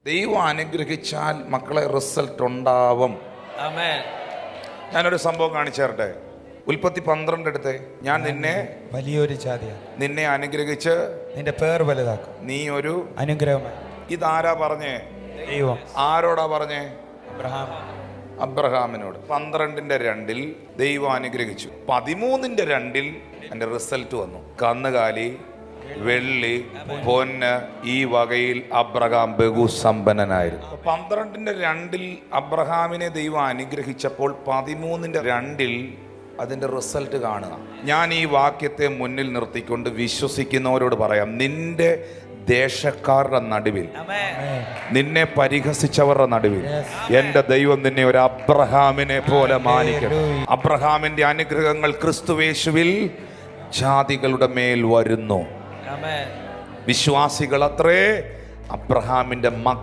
ദൈവം അനുഗ്രഹിച്ചാൽ മക്കളെ റിസൾട്ട് ഉണ്ടാവും. ഞാനൊരു സംഭവം കാണിച്ചു തരട്ടെ. ഉൽപ്പത്തി 12 എടുത്ത്, ഞാൻ നിന്നെ വലിയൊരു ജാതിയാണ്, നിന്നെ അനുഗ്രഹിച്ച് നിന്റെ പേർ വലുതാക്കും, നീ ഒരു അനുഗ്രഹമായി. ഇതാരാ പറഞ്ഞേ? ദൈവം. ആരോടാ പറഞ്ഞേ? അബ്രഹാമിനോട്. 12:2 ദൈവം അനുഗ്രഹിച്ചു. 13:2 എൻ്റെ റിസൾട്ട് വന്നു. കന്നുകാലി, വെള്ളി, പൊന്ന്, ഈ വകയിൽ അബ്രഹാം ബഹുസമ്പന്നനായിരുന്നു. 12:2 അബ്രഹാമിനെ ദൈവം അനുഗ്രഹിച്ചപ്പോൾ 13:2 അതിൻ്റെ റിസൾട്ട് കാണുക. ഞാൻ ഈ വാക്യത്തെ മുന്നിൽ നിർത്തിക്കൊണ്ട് വിശ്വസിക്കുന്നവരോട് പറയാം, നിന്റെ ദേശക്കാരുടെ നടുവിൽ, നിന്നെ പരിഹസിച്ചവരുടെ നടുവിൽ എൻ്റെ ദൈവം നിന്നെ ഒരു അബ്രഹാമിനെ പോലെ മാനിക്കണം. അബ്രഹാമിന്റെ അനുഗ്രഹങ്ങൾ ക്രിസ്തുവേശുവിൽ ജാതികളുടെ മേൽ വരുന്നു. വിശ്വാസികൾ അത്രേ അബ്രഹാമിന്റെ മക്കൾ.